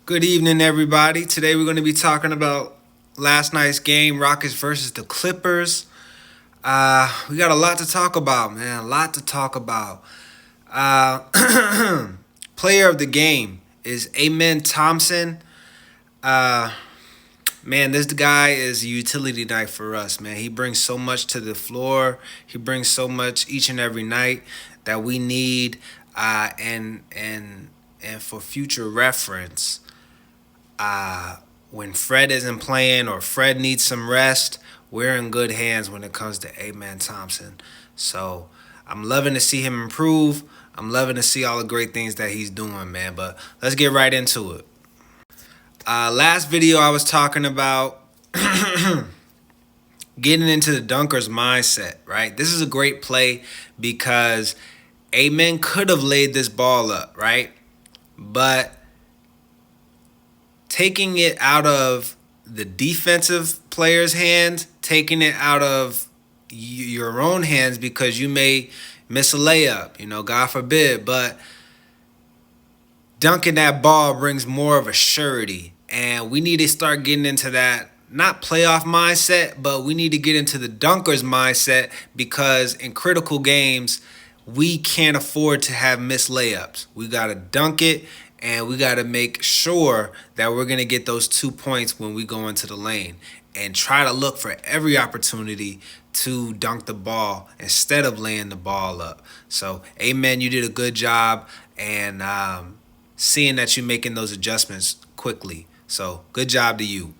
Good evening, everybody. Today we're going to be talking about last night's game, Rockets versus the Clippers. We got a lot to talk about, man. A lot to talk about. Player of the game is Amen Thompson. Uh, Man, this guy is a utility knife for us, man. He brings so much to the floor. He brings so much each and every night that we need. And for future reference, when Fred isn't playing or Fred needs some rest, we're in good hands when it comes to Amen Thompson. So I'm loving to see him improve. I'm loving to see all the great things that he's doing, man. But let's get right into it. Last video I was talking about getting into the dunker's mindset, right? This is a great play because Amen could have laid this ball up, right? But taking it out of the defensive player's hands, taking it out of your own hands because you may miss a layup, God forbid, but dunking that ball brings more of a surety. And we need to start getting into that, not playoff mindset, but we need to get into the dunker's mindset because in critical games, we can't afford to have missed layups. We got to dunk it, and we got to make sure that we're going to get those 2 points when we go into the lane and try to look for every opportunity to dunk the ball instead of laying the ball up. So, Amen, you did a good job, and seeing that you're making those adjustments quickly. So, good job to you.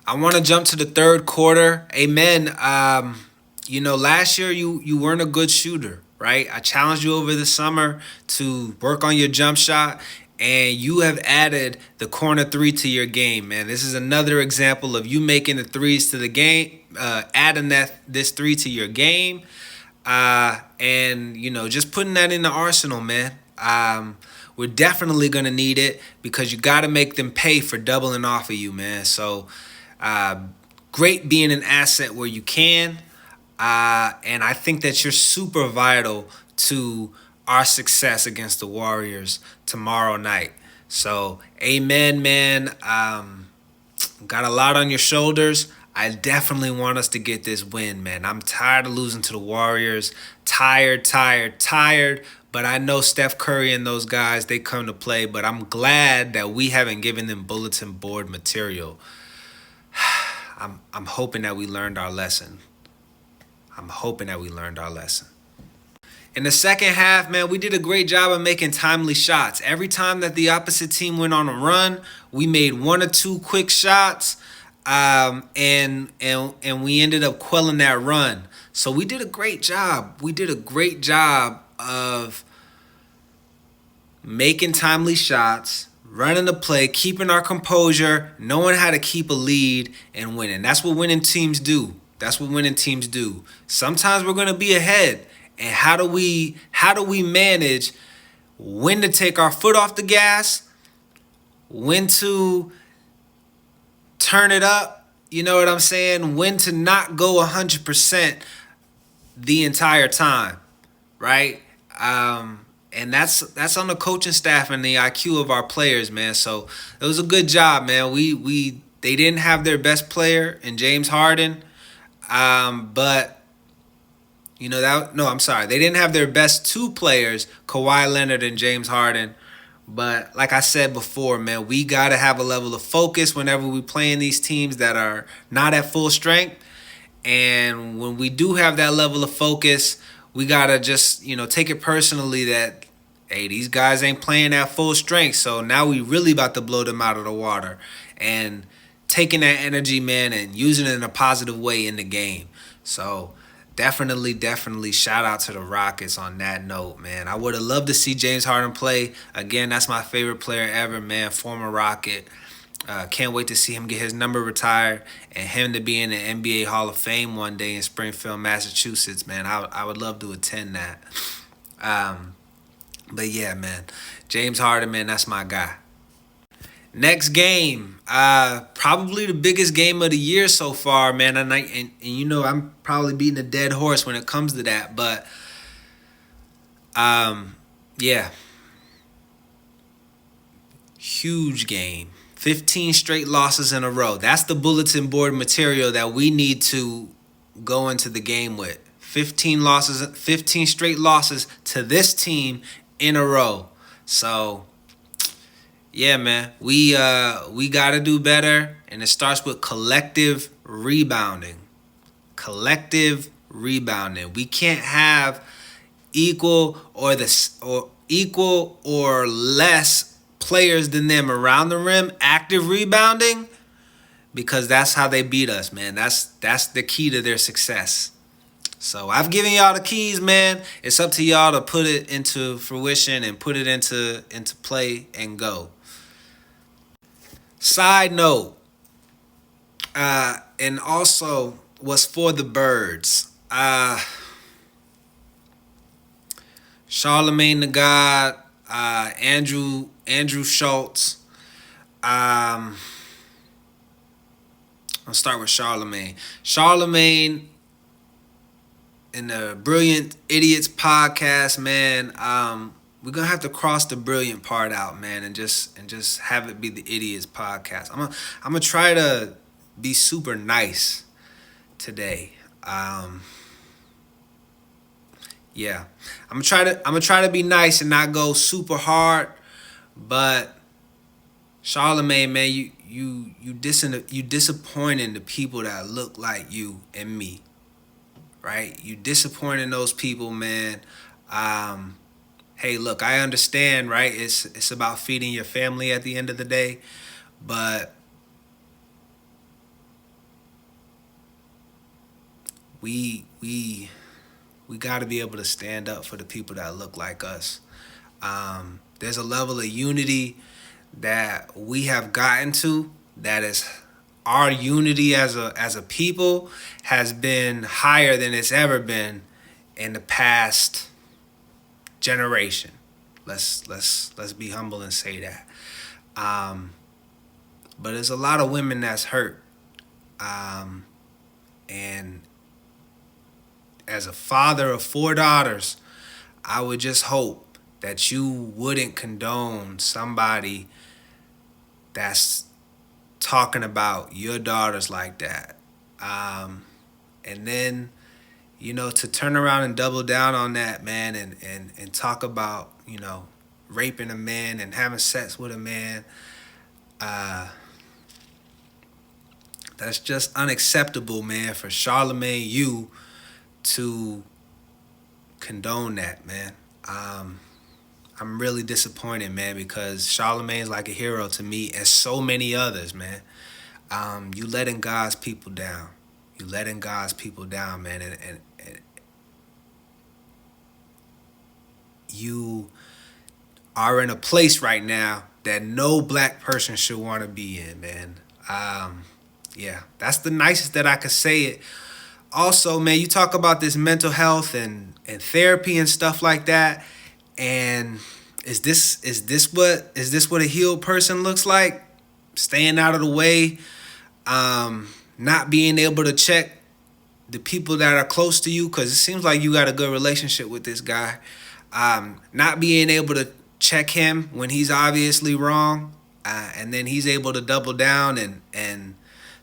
I want to jump to the third quarter. Amen. Last year you weren't a good shooter, right? I challenged you over the summer to work on your jump shot, and you have added the corner three to your game, man. This is another example of you making the threes to the game, adding this three to your game, and just putting that in the arsenal, man. We're definitely going to need it because you got to make them pay for doubling off of you, man. So great being an asset where you can. And I think that you're super vital to our success against the Warriors tomorrow night. So, amen, man. Got a lot on your shoulders. I definitely want us to get this win, man. I'm tired of losing to the Warriors. Tired. But I know Steph Curry and those guys, they come to play. But I'm glad that we haven't given them bulletin board material. I'm hoping that we learned our lesson. In the second half, man, we did a great job of making timely shots. Every time that the opposite team went on a run, we made one or two quick shots, and we ended up quelling that run. So we did a great job. We did a great job of making timely shots, running the play, keeping our composure, knowing how to keep a lead, and winning. That's what winning teams do. Sometimes we're going to be ahead. And how do we manage when to take our foot off the gas, when to turn it up, you know what I'm saying? When to not go 100% the entire time, right? And that's on the coaching staff and the IQ of our players, man. So it was a good job, man. They didn't have their best player in James Harden, but they didn't have their best two players, Kawhi Leonard and James Harden. But like I said before, man, we gotta have a level of focus whenever we play in these teams that are not at full strength. And when we do have that level of focus, we gotta just, take it personally that, hey, these guys ain't playing at full strength. So now we really about to blow them out of the water. And taking that energy, man, and using it in a positive way in the game. So definitely shout out to the Rockets on that note, man. I would have loved to see James Harden play. Again, that's my favorite player ever, man, former Rocket. Can't wait to see him get his number retired and him to be in the NBA Hall of Fame one day in Springfield, Massachusetts, man. I would love to attend that. But yeah, man, James Harden, man, that's my guy. Next game, probably the biggest game of the year so far, man. And I'm probably beating a dead horse when it comes to that, but yeah, Huge game. 15 straight losses in a row. That's the bulletin board material that we need to go into the game with. 15 straight losses to this team in a row. So, yeah, man, we got to do better, and it starts with collective rebounding. Collective rebounding. We can't have equal or less players than them around the rim active rebounding, because that's how they beat us, man. That's the key to their success. So I've given y'all the keys, man. It's up to y'all to put it into fruition and put it into play and go. Side note, and also was for the birds. Charlemagne the God, Andrew Schultz. I'll start with Charlemagne. Charlemagne in the Brilliant Idiots podcast, man. We're gonna have to cross the brilliant part out, man, and just have it be the Idiots podcast. I'm gonna try to be super nice today. Yeah, I'm gonna try to be nice and not go super hard, but Charlemagne, man, you disappointing the people that look like you and me, right? You disappointing those people, man. Hey, look, I understand, right? It's about feeding your family at the end of the day, but we got to be able to stand up for the people that look like us. There's a level of unity that we have gotten to that is our unity as a people has been higher than it's ever been in the past generation. Let's be humble and say that. But there's a lot of women that's hurt. And as a father of 4 daughters, I would just hope that you wouldn't condone somebody that's talking about your daughters like that. And then, to turn around and double down on that, man, and talk about, raping a man and having sex with a man. That's just unacceptable, man, for Charlemagne you to condone that, man. I'm really disappointed, man, because Charlemagne's like a hero to me and so many others, man. You letting God's people down. You letting God's people down, man, and you are in a place right now that no black person should want to be in, man. Yeah, that's the nicest that I could say it. Also, man, you talk about this mental health and therapy and stuff like that. And is this what a healed person looks like? Staying out of the way, not being able to check the people that are close to you, because it seems like you got a good relationship with this guy. Not being able to check him when he's obviously wrong, and then he's able to double down and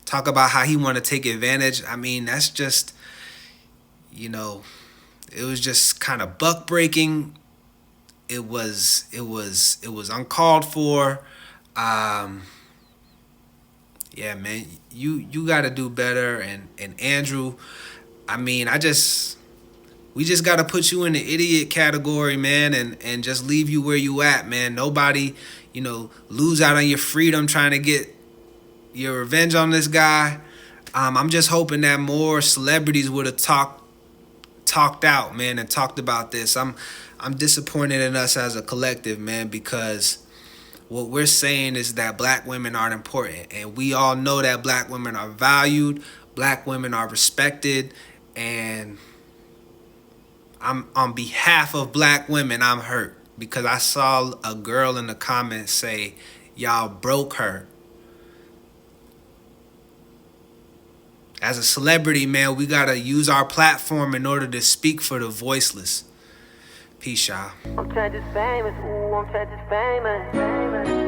talk about how he want to take advantage. I mean, that's just, it was just kind of buck breaking. It was uncalled for. Yeah, man, you got to do better. And Andrew, I mean, we just got to put you in the idiot category, man, and just leave you where you at, man. Nobody, lose out on your freedom trying to get your revenge on this guy. I'm just hoping that more celebrities would have talked out, man, and talked about this. I'm disappointed in us as a collective, man, because what we're saying is that black women aren't important, and we all know that black women are valued, black women are respected, and I'm on behalf of black women, I'm hurt because I saw a girl in the comments say, "Y'all broke her." As a celebrity, man, we gotta use our platform in order to speak for the voiceless. Peace, y'all. I'm famous. Ooh, I'm famous.